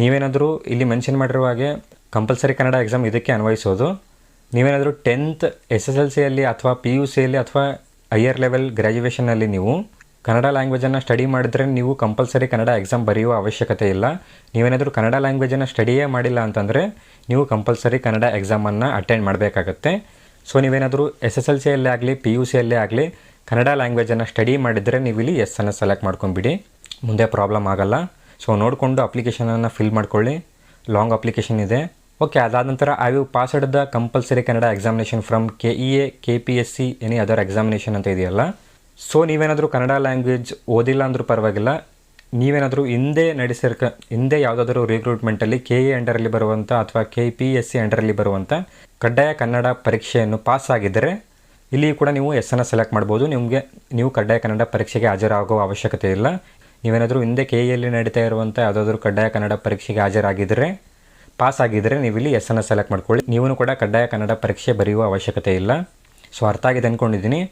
ನೀವೇನಾದರೂ ಇಲ್ಲಿ ಮೆನ್ಷನ್ ಮಾಡಿರುವ ಹಾಗೆ ಕಂಪಲ್ಸರಿ ಕನ್ನಡ ಎಕ್ಸಾಮ್ ಇದಕ್ಕೆ ಅನ್ವಯಿಸೋದು. ನೀವೇನಾದರೂ 10th SSLCಯಲ್ಲಿ ಅಥವಾ PUCಯಲ್ಲಿ ಅಥವಾ ಹೈಯರ್ ಲೆವೆಲ್ ಗ್ರ್ಯಾಜುಯೇಷನಲ್ಲಿ ನೀವು ಕನ್ನಡ ಲ್ಯಾಂಗ್ವೇಜನ್ನು ಸ್ಟಡಿ ಮಾಡಿದರೆ ನೀವು ಕಂಪಲ್ಸರಿ ಕನ್ನಡ ಎಕ್ಸಾಮ್ ಬರೆಯುವ ಅವಶ್ಯಕತೆ ಇಲ್ಲ. ನೀವೇನಾದರೂ ಕನ್ನಡ ಲ್ಯಾಂಗ್ವೇಜನ್ನು ಸ್ಟಡಿಯೇ ಮಾಡಿಲ್ಲ ಅಂತಂದರೆ ನೀವು ಕಂಪಲ್ಸರಿ ಕನ್ನಡ ಎಕ್ಸಾಮನ್ನು ಅಟೆಂಡ್ ಮಾಡಬೇಕಾಗತ್ತೆ. ಸೊ ನೀವೇನಾದರೂ SSLCಯಲ್ಲೇ ಆಗಲಿ PUCಯಲ್ಲೇ ಆಗಲಿ ಕನ್ನಡ ಲ್ಯಾಂಗ್ವೇಜನ್ನು ಸ್ಟಡಿ ಮಾಡಿದರೆ ನೀವು ಇಲ್ಲಿ ಎಸ್ ಅನ್ನು ಸೆಲೆಕ್ಟ್ ಮಾಡ್ಕೊಂಬಿಡಿ, ಮುಂದೆ ಪ್ರಾಬ್ಲಮ್ ಆಗಲ್ಲ. ಸೊ ನೋಡಿಕೊಂಡು ಅಪ್ಲಿಕೇಶನನ್ನು ಫಿಲ್ ಮಾಡ್ಕೊಳ್ಳಿ, ಲಾಂಗ್ ಅಪ್ಲಿಕೇಶನ್ ಇದೆ. ಓಕೆ, ಅದಾದ ನಂತರ I you passed the compulsory Kannada examination from KEA KPSC any other examination ಅಂತ ಇದೆಯಲ್ಲ, ಸೊ ನೀವೇನಾದರೂ ಕನ್ನಡ ಲ್ಯಾಂಗ್ವೇಜ್ ಓದಿಲ್ಲ ಅಂದರೂ ಪರವಾಗಿಲ್ಲ, ನೀವೇನಾದರೂ ಹಿಂದೆ ಯಾವುದಾದ್ರೂ ರಿಕ್ರೂಟ್ಮೆಂಟಲ್ಲಿ KE ಅಂಡರಲ್ಲಿ ಬರುವಂಥ ಅಥವಾ KPSC ಅಂಡರಲ್ಲಿ ಬರುವಂಥ ಕಡ್ಡಾಯ ಕನ್ನಡ ಪರೀಕ್ಷೆಯನ್ನು ಪಾಸ್ ಆಗಿದ್ದರೆ ಇಲ್ಲಿ ಕೂಡ ನೀವು ಎಸ್ ಅನ್ನು ಸೆಲೆಕ್ಟ್ ಮಾಡ್ಬೋದು. ನೀವು ಕಡ್ಡಾಯ ಕನ್ನಡ ಪರೀಕ್ಷೆಗೆ ಹಾಜರಾಗೋ ಅವಶ್ಯಕತೆ ಇಲ್ಲ. ನೀವೇನಾದರೂ ಹಿಂದೆ KEಯಲ್ಲಿ ನಡೀತಾ ಇರುವಂಥ ಯಾವುದಾದ್ರೂ ಕಡ್ಡಾಯ ಕನ್ನಡ ಪರೀಕ್ಷೆಗೆ ಹಾಜರಾಗಿದ್ದರೆ, ಪಾಸ್ ಆಗಿದ್ದರೆ ನೀವು ಇಲ್ಲಿ ಎಸ್ ಅನ್ನು ಸೆಲೆಕ್ಟ್ ಮಾಡ್ಕೊಳ್ಳಿ. ನೀವು ಕೂಡ ಕಡ್ಡಾಯ ಕನ್ನಡ ಪರೀಕ್ಷೆ ಬರೆಯುವ ಅವಶ್ಯಕತೆ ಇಲ್ಲ. ಸೊ ಅರ್ಥ ಆಗಿದೆ ಅಂದ್ಕೊಂಡಿದ್ದೀನಿ.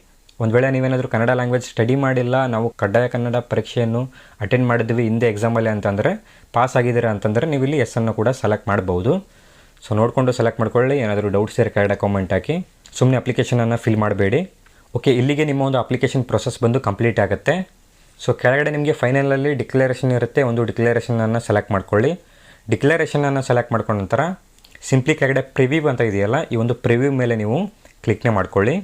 ಒಂದು ವೇಳೆ ನೀವೇನಾದರೂ ಕನ್ನಡ ಲ್ಯಾಂಗ್ವೇಜ್ ಸ್ಟಡಿ ಮಾಡಿಲ್ಲ, ನಾವು ಕಡ್ಡಾಯ ಕನ್ನಡ ಪರೀಕ್ಷೆಯನ್ನು ಅಟೆಂಡ್ ಮಾಡಿದ್ವಿ ಹಿಂದೆ ಎಕ್ಸಾಮಲ್ಲಿ ಅಂತಂದರೆ, ಪಾಸ್ ಆಗಿದ್ದೀರಾ ಅಂತಂದರೆ ನೀವು ಇಲ್ಲಿ ಎಸ್ ಅನ್ನು ಕೂಡ ಸೆಲೆಕ್ಟ್ ಮಾಡ್ಬೋದು. ಸೊ ನೋಡಿಕೊಂಡು ಸೆಲೆಕ್ಟ್ ಮಾಡ್ಕೊಳ್ಳಿ. ಏನಾದರೂ ಡೌಟ್ಸ್ ಇರೋ ಕೆಳಗಡೆ ಕಾಮೆಂಟ್ ಹಾಕಿ, ಸುಮ್ಮನೆ ಅಪ್ಲಿಕೇಶನನ್ನು ಫಿಲ್ ಮಾಡಬೇಡಿ. ಓಕೆ, ಇಲ್ಲಿಗೆ ನಿಮ್ಮ ಒಂದು ಅಪ್ಲಿಕೇಶನ್ ಪ್ರೊಸೆಸ್ ಬಂದು ಕಂಪ್ಲೀಟ್ ಆಗುತ್ತೆ. ಸೊ ಕೆಳಗಡೆ ನಿಮಗೆ ಫೈನಲಲ್ಲಿ ಡಿಕ್ಲರೇಷನ್ ಇರುತ್ತೆ, ಒಂದು ಡಿಕ್ಲರೇಷನನ್ನು ಸೆಲೆಕ್ಟ್ ಮಾಡ್ಕೊಳ್ಳಿ. ಡಿಕ್ಲರೇಷನನ್ನು ಸೆಲೆಕ್ಟ್ ಮಾಡ್ಕೊಂಡ ನಂತರ ಸಿಂಪ್ಲಿ ಕೆಳಗಡೆ ಪ್ರಿವ್ಯೂ ಅಂತ ಇದೆಯಲ್ಲ, ಈ ಒಂದು ಪ್ರಿವ್ಯೂ ಮೇಲೆ ನೀವು ಕ್ಲಿಕ್ನೇ ಮಾಡ್ಕೊಳ್ಳಿ.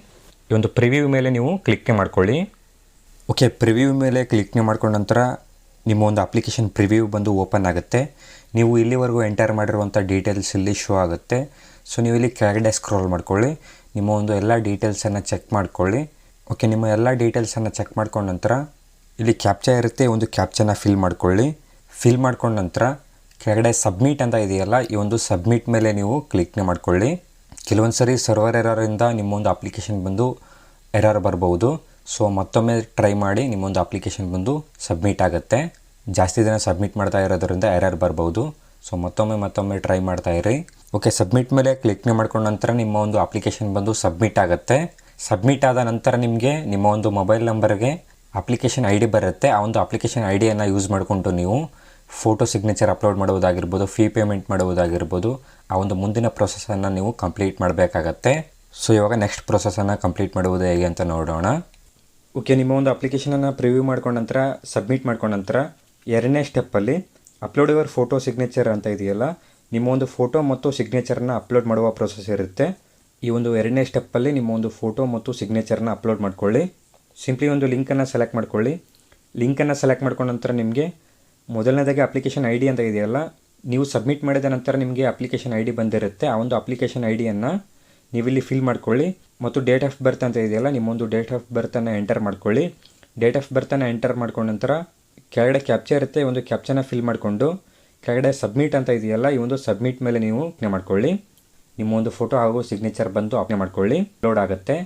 ಓಕೆ, ಪ್ರಿವ್ಯೂ ಮೇಲೆ ಕ್ಲಿಕ್ನೇ ಮಾಡ್ಕೊಂಡ ನಂತರ ನಿಮ್ಮ ಒಂದು ಅಪ್ಲಿಕೇಶನ್ ಪ್ರಿವ್ಯೂ ಬಂದು ಓಪನ್ ಆಗುತ್ತೆ. ನೀವು ಇಲ್ಲಿವರೆಗೂ ಎಂಟರ್ ಮಾಡಿರುವಂಥ ಡೀಟೇಲ್ಸ್ ಇಲ್ಲಿ ಶೋ ಆಗುತ್ತೆ. ಸೊ ನೀವು ಇಲ್ಲಿ ಕೆಳಗಡೆ ಸ್ಕ್ರೋಲ್ ಮಾಡ್ಕೊಳ್ಳಿ, ನಿಮ್ಮ ಒಂದು ಎಲ್ಲ ಡೀಟೇಲ್ಸನ್ನು ಚೆಕ್ ಮಾಡ್ಕೊಳ್ಳಿ. ಓಕೆ, ನಿಮ್ಮ ಎಲ್ಲ ಡೀಟೇಲ್ಸನ್ನು ಚೆಕ್ ಮಾಡ್ಕೊಂಡ ನಂತರ ಇಲ್ಲಿ ಕ್ಯಾಪ್ಚಾ ಇರುತ್ತೆ, ಒಂದು ಕ್ಯಾಪ್ಚಾನ ಫಿಲ್ ಮಾಡ್ಕೊಳ್ಳಿ. ಫಿಲ್ ಮಾಡ್ಕೊಂಡ ನಂತರ ಕೆಳಗಡೆ ಸಬ್ಮಿಟ್ ಅಂತ ಇದೆಯಲ್ಲ, ಈ ಒಂದು ಸಬ್ಮಿಟ್ ಮೇಲೆ ನೀವು ಕ್ಲಿಕ್ನೇ ಮಾಡ್ಕೊಳ್ಳಿ. ಕೆಲವೊಂದು ಸರಿ ಸರ್ವರ್ ಎರರಿಂದ ನಿಮ್ಮೊಂದು ಅಪ್ಲಿಕೇಶನ್ ಬಂದು ಎರರ್ ಬರ್ಬೋದು. ಸೊ ಮತ್ತೊಮ್ಮೆ ಟ್ರೈ ಮಾಡಿ, ನಿಮ್ಮೊಂದು ಅಪ್ಲಿಕೇಶನ್ ಬಂದು ಸಬ್ಮಿಟ್ ಆಗುತ್ತೆ. ಜಾಸ್ತಿ ದಿನ ಸಬ್ಮಿಟ್ ಮಾಡ್ತಾ ಇರೋದ್ರಿಂದ ಎರರ್ ಬರ್ಬೋದು. ಸೊ ಮತ್ತೊಮ್ಮೆ ಟ್ರೈ ಮಾಡ್ತಾ ಇರಿ. ಓಕೆ, ಸಬ್ಮಿಟ್ ಮೇಲೆ ಕ್ಲಿಕ್ನೇ ಮಾಡ್ಕೊಂಡ ನಂತರ ನಿಮ್ಮ ಒಂದು ಅಪ್ಲಿಕೇಶನ್ ಬಂದು ಸಬ್ಮಿಟ್ ಆಗುತ್ತೆ. ಸಬ್ಮಿಟ್ ಆದ ನಂತರ ನಿಮಗೆ ನಿಮ್ಮ ಒಂದು ಮೊಬೈಲ್ ನಂಬರ್ಗೆ ಅಪ್ಲಿಕೇಶನ್ ID ಬರುತ್ತೆ. ಆ ಒಂದು ಅಪ್ಲಿಕೇಶನ್ IDಯನ್ನು ಯೂಸ್ ಮಾಡಿಕೊಂಡು ನೀವು ಫೋಟೋ ಸಿಗ್ನೇಚರ್ ಅಪ್ಲೋಡ್ ಮಾಡುವುದಾಗಿರ್ಬೋದು, ಫೀ ಪೇಮೆಂಟ್ ಮಾಡುವುದಾಗಿರ್ಬೋದು, ಆ ಒಂದು ಮುಂದಿನ ಪ್ರೊಸೆಸನ್ನು ನೀವು ಕಂಪ್ಲೀಟ್ ಮಾಡಬೇಕಾಗತ್ತೆ. ಸೊ ಇವಾಗ ನೆಕ್ಸ್ಟ್ ಪ್ರೊಸೆಸನ್ನು ಕಂಪ್ಲೀಟ್ ಮಾಡುವುದು ಹೇಗೆ ಅಂತ ನೋಡೋಣ. ಓಕೆ, ನಿಮ್ಮ ಒಂದು ಅಪ್ಲಿಕೇಶನನ್ನು ಪ್ರಿವ್ಯೂ ಮಾಡ್ಕೊಂಡ ನಂತರ ಸಬ್ಮಿಟ್ ಮಾಡ್ಕೊಂಡ ನಂತರ ಎರಡನೇ ಸ್ಟೆಪ್ಪಲ್ಲಿ ಅಪ್ಲೋಡ್ ಯುವರ್ ಫೋಟೋ ಸಿಗ್ನೇಚರ್ ಅಂತ ಇದೆಯಲ್ಲ, ನಿಮ್ಮ ಒಂದು ಫೋಟೋ ಮತ್ತು ಸಿಗ್ನೇಚರನ್ನು ಅಪ್ಲೋಡ್ ಮಾಡುವ ಪ್ರೊಸೆಸ್ ಇರುತ್ತೆ. ಈ ಒಂದು ಎರಡನೇ ಸ್ಟೆಪ್ಪಲ್ಲಿ ನಿಮ್ಮ ಒಂದು ಫೋಟೋ ಮತ್ತು ಸಿಗ್ನೇಚರನ್ನು ಅಪ್ಲೋಡ್ ಮಾಡ್ಕೊಳ್ಳಿ. ಸಿಂಪ್ಲಿ ಒಂದು ಲಿಂಕನ್ನು ಸೆಲೆಕ್ಟ್ ಮಾಡ್ಕೊಳ್ಳಿ. ಲಿಂಕನ್ನು ಸೆಲೆಕ್ಟ್ ಮಾಡ್ಕೊಂಡ ನಂತರ ನಿಮಗೆ ಮೊದಲನೇದಾಗಿ ಅಪ್ಲಿಕೇಶನ್ ID ಅಂತ ಇದೆಯಲ್ಲ, ನೀವು ಸಬ್ಮಿಟ್ ಮಾಡಿದ ನಂತರ ನಿಮಗೆ ಅಪ್ಲಿಕೇಶನ್ ID ಬಂದಿರುತ್ತೆ. ಆ ಒಂದು ಅಪ್ಲಿಕೇಶನ್ IDಯನ್ನು ನೀವಿಲ್ಲಿ ಫಿಲ್ ಮಾಡ್ಕೊಳ್ಳಿ. ಮತ್ತು ಡೇಟ್ ಆಫ್ ಬರ್ತ್ ಅಂತ ಇದೆಯಲ್ಲ, ನಿಮ್ಮೊಂದು ಡೇಟ್ ಆಫ್ ಬರ್ತನ್ನು ಎಂಟರ್ ಮಾಡ್ಕೊಳ್ಳಿ. ಡೇಟ್ ಆಫ್ ಬರ್ತನ್ನು ಎಂಟರ್ ಮಾಡ್ಕೊಂಡ ನಂತರ ಕೆಳಗಡೆ ಕ್ಯಾಪ್ಚಾ ಇರುತ್ತೆ, ಒಂದು ಕ್ಯಾಪ್ಚಾನ ಫಿಲ್ ಮಾಡಿಕೊಂಡು ಕೆಳಗಡೆ ಸಬ್ಮಿಟ್ ಅಂತ ಇದೆಯಲ್ಲ, ಈ ಒಂದು ಸಬ್ಮಿಟ್ ಮೇಲೆ ನೀವು ಅಪ್ಲೈ ಮಾಡ್ಕೊಳ್ಳಿ. ನಿಮ್ಮ ಒಂದು ಫೋಟೋ ಹಾಗೂ ಸಿಗ್ನೇಚರ್ ಬಂದು ಅಪ್ಲೈ ಮಾಡ್ಕೊಳ್ಳಿ, ಲೋಡ್ ಆಗುತ್ತೆ.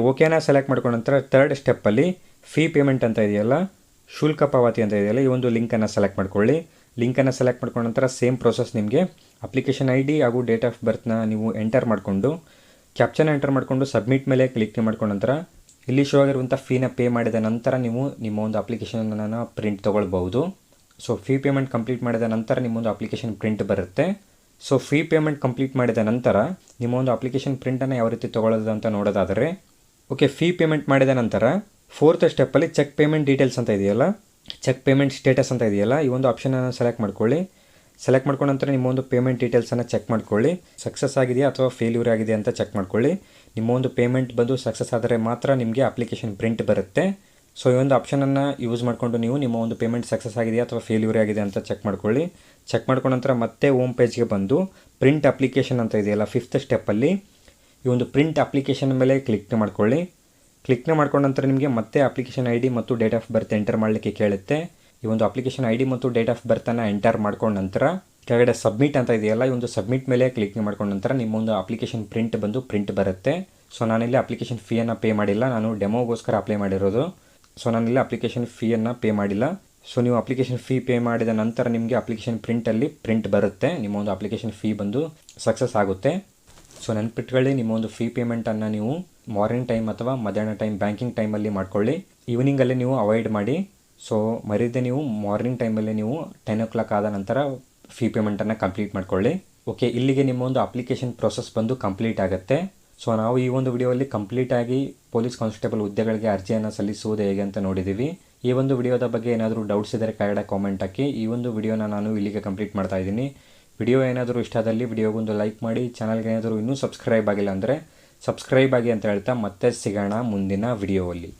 ಓಕೆನ ಸೆಲೆಕ್ಟ್ ಮಾಡ್ಕೊಂಡ ನಂತರ ಥರ್ಡ್ ಸ್ಟೆಪ್ಪಲ್ಲಿ ಫೀ ಪೇಮೆಂಟ್ ಅಂತ ಇದೆಯಲ್ಲ, ಶುಲ್ಕ ಪಾವತಿ ಅಂತ ಇದೆಯಲ್ಲ, ಈ ಒಂದು ಲಿಂಕನ್ನು ಸೆಲೆಕ್ಟ್ ಮಾಡ್ಕೊಳ್ಳಿ. ಲಿಂಕನ್ನು ಸೆಲೆಕ್ಟ್ ಮಾಡ್ಕೊಂಡ ನಂತರ ಸೇಮ್ ಪ್ರೊಸೆಸ್ ನಿಮಗೆ ಅಪ್ಲಿಕೇಶನ್ ID ಹಾಗೂ ಡೇಟ್ ಆಫ್ ಬರ್ತ್ನ ನೀವು ಎಂಟರ್ ಮಾಡಿಕೊಂಡು ಕ್ಯಾಪ್ಚಾನ ಎಂಟರ್ ಮಾಡಿಕೊಂಡು ಸಬ್ಮಿಟ್ ಮೇಲೆ ಕ್ಲಿಕ್ ಮಾಡ್ಕೊಂಡ ನಂತರ ಇಲ್ಲಿ ಶೋ ಆಗಿರುವಂಥ ಫೀನ ಪೇ ಮಾಡಿದ ನಂತರ ನೀವು ನಿಮ್ಮ ಒಂದು ಅಪ್ಲಿಕೇಶನನ್ನು ಪ್ರಿಂಟ್ ತೊಗೊಳ್ಬಹುದು. ಸೊ ಫೀ ಪೇಮೆಂಟ್ ಕಂಪ್ಲೀಟ್ ಮಾಡಿದ ನಂತರ ನಿಮ್ಮೊಂದು ಅಪ್ಲಿಕೇಶನ್ ಪ್ರಿಂಟ್ ಬರುತ್ತೆ. ಸೊ ಫೀ ಪೇಮೆಂಟ್ ಕಂಪ್ಲೀಟ್ ಮಾಡಿದ ನಂತರ ನಿಮ್ಮ ಒಂದು ಅಪ್ಲಿಕೇಶನ್ ಪ್ರಿಂಟನ್ನು ಯಾವ ರೀತಿ ತೊಗೊಳ್ಳೋದು ಅಂತ ನೋಡೋದಾದರೆ, ಓಕೆ, ಫೀ ಪೇಮೆಂಟ್ ಮಾಡಿದ ನಂತರ 4th ಸ್ಟೆಪ್ಪಲ್ಲಿ ಚೆಕ್ ಪೇಮೆಂಟ್ ಡೀಟೇಲ್ಸ್ ಅಂತ ಇದೆಯಲ್ಲ, ಚೆಕ್ ಪೇಮೆಂಟ್ ಸ್ಟೇಟಸ್ ಅಂತ ಇದೆಯಲ್ಲ, ಈ ಒಂದು ಆಪ್ಷನನ್ನು ಸೆಲೆಕ್ಟ್ ಮಾಡ್ಕೊಳ್ಳಿ. ಸೆಲೆಕ್ಟ್ ಮಾಡ್ಕೊಂಡ ನಂತರ ನಿಮ್ಮ ಒಂದು ಪೇಮೆಂಟ್ ಡೀಟೇಲ್ಸನ್ನು ಚೆಕ್ ಮಾಡ್ಕೊಳ್ಳಿ. ಸಕ್ಸಸ್ ಆಗಿದೆಯಾ ಅಥವಾ ಫೇಲ್ಯೂರ್ ಆಗಿದೆ ಅಂತ ಚೆಕ್ ಮಾಡ್ಕೊಳ್ಳಿ. ನಿಮ್ಮ ಒಂದು ಪೇಮೆಂಟ್ ಬಂದು ಸಕ್ಸಸ್ ಆದರೆ ಮಾತ್ರ ನಿಮಗೆ ಅಪ್ಲಿಕೇಶನ್ ಪ್ರಿಂಟ್ ಬರುತ್ತೆ. ಸೊ ಈ ಒಂದು ಆಪ್ಷನನ್ನು ಯೂಸ್ ಮಾಡಿಕೊಂಡು ನೀವು ನಿಮ್ಮ ಒಂದು ಪೇಮೆಂಟ್ ಸಕ್ಸಸ್ ಆಗಿದೆಯಾ ಅಥವಾ ಫೇಲ್ಯೂರ್ ಆಗಿದೆ ಅಂತ ಚೆಕ್ ಮಾಡ್ಕೊಳ್ಳಿ. ಚೆಕ್ ಮಾಡ್ಕೊಂಡ ನಂತರ ಮತ್ತೆ ಹೋಮ್ ಪೇಜ್ಗೆ ಬಂದು ಪ್ರಿಂಟ್ ಅಪ್ಲಿಕೇಶನ್ ಅಂತ ಇದೆಯಲ್ಲ 5th ಸ್ಟೆಪ್ಪಲ್ಲಿ ಈ ಒಂದು ಪ್ರಿಂಟ್ ಅಪ್ಲಿಕೇಶನ್ ಮೇಲೆ ಕ್ಲಿಕ್ ಮಾಡ್ಕೊಳ್ಳಿ. ಕ್ಲಿಕ್ನ ಮಾಡ್ಕೊಂಡ ನಂತರ ನಿಮಗೆ ಮತ್ತೆ ಅಪ್ಲಿಕೇಶನ್ ID ಮತ್ತು ಡೇಟ್ ಆಫ್ ಬರ್ತ್ ಎಂಟರ್ ಮಾಡಲಿಕ್ಕೆ ಕೇಳುತ್ತೆ. ಈ ಒಂದು ಅಪ್ಲಿಕೇಶನ್ ID ಮತ್ತು ಡೇಟ್ ಆಫ್ ಬರ್ತನ್ನು ಎಂಟರ್ ಮಾಡ್ಕೊಂಡ ನಂತರ ಕೆಳಗಡೆ ಸಬ್ಮಿಟ್ ಅಂತ ಇದೆಯಲ್ಲ, ಈ ಒಂದು ಸಬ್ಮಿಟ್ ಮೇಲೆ ಕ್ಲಿಕ್ ಮಾಡ್ಕೊಂಡ ನಂತರ ನಿಮ್ಮ ಒಂದು ಅಪ್ಲಿಕೇಶನ್ ಪ್ರಿಂಟ್ ಬರುತ್ತೆ. ಸೊ ನಾನಿಲ್ಲಿ ಅಪ್ಲಿಕೇಶನ್ ಫೀಯನ್ನು ಪೇ ಮಾಡಿಲ್ಲ, ನಾನು ಡೆಮೋಗೋಸ್ಕರ ಅಪ್ಲೈ ಮಾಡಿರೋದು. ಸೊ ನಾನಿಲ್ಲಿ ಅಪ್ಲಿಕೇಶನ್ ಫೀಯನ್ನು ಪೇ ಮಾಡಿಲ್ಲ. ಸೊ ನೀವು ಅಪ್ಲಿಕೇಶನ್ ಫೀ ಪೇ ಮಾಡಿದ ನಂತರ ನಿಮಗೆ ಅಪ್ಲಿಕೇಶನ್ ಪ್ರಿಂಟ್ ಬರುತ್ತೆ. ನಿಮ್ಮ ಒಂದು ಅಪ್ಲಿಕೇಶನ್ ಫೀ ಬಂದು ಸಕ್ಸಸ್ ಆಗುತ್ತೆ. ಸೊ ನೆನ್ಪಿಟ್ಕೊಳ್ಳಿ, ನಿಮ್ಮ ಒಂದು ಫೀ ಪೇಮೆಂಟನ್ನು ನೀವು ಮಾರ್ನಿಂಗ್ ಟೈಮ್ ಅಥವಾ ಮಧ್ಯಾಹ್ನ ಟೈಮ್ ಬ್ಯಾಂಕಿಂಗ್ ಟೈಮಲ್ಲಿ ಮಾಡ್ಕೊಳ್ಳಿ. ಈವ್ನಿಂಗಲ್ಲಿ ನೀವು ಅವಾಯ್ಡ್ ಮಾಡಿ. ಸೊ ಮರೀದೆ ನೀವು ಮಾರ್ನಿಂಗ್ ಟೈಮಲ್ಲಿ ನೀವು 10 o'clock ಆದ ನಂತರ ಫೀ ಪೇಮೆಂಟನ್ನು ಕಂಪ್ಲೀಟ್ ಮಾಡ್ಕೊಳ್ಳಿ. ಓಕೆ, ಇಲ್ಲಿಗೆ ನಿಮ್ಮ ಒಂದು ಅಪ್ಲಿಕೇಶನ್ ಪ್ರೊಸೆಸ್ ಬಂದು ಕಂಪ್ಲೀಟ್ ಆಗುತ್ತೆ. ಸೊ ನಾವು ಈ ಒಂದು ವಿಡಿಯೋದಲ್ಲಿ ಕಂಪ್ಲೀಟಾಗಿ ಪೊಲೀಸ್ ಕಾನ್ಸ್ಟೇಬಲ್ ಹುದ್ದೆಗಳಿಗೆ ಅರ್ಜಿಯನ್ನು ಸಲ್ಲಿಸುವುದು ಹೇಗೆ ಅಂತ ನೋಡಿದ್ದೀವಿ. ಈ ಒಂದು ವಿಡಿಯೋದ ಬಗ್ಗೆ ಏನಾದರೂ ಡೌಟ್ಸ್ ಇದ್ದರೆ ಕೆಳಗಡೆ ಕಾಮೆಂಟ್ ಹಾಕಿ. ಈ ಒಂದು ವಿಡಿಯೋನ ನಾನು ಇಲ್ಲಿಗೆ ಕಂಪ್ಲೀಟ್ ಮಾಡ್ತಾ ಇದ್ದೀನಿ. ವಿಡಿಯೋ ಏನಾದರೂ ಇಷ್ಟ ಆದಲ್ಲಿ ವಿಡಿಯೋಗೊಂದು ಲೈಕ್ ಮಾಡಿ. ಚಾನಲ್ಗೆ ಏನಾದರೂ ಇನ್ನೂ ಸಬ್ಸ್ಕ್ರೈಬ್ ಆಗಿಲ್ಲ ಅಂದರೆ ಸಬ್ಸ್ಕ್ರೈಬ್ ಆಗಿ ಅಂತ ಹೇಳ್ತಾ ಮತ್ತೆ ಸಿಗೋಣ ಮುಂದಿನ ವಿಡಿಯೋದಲ್ಲಿ.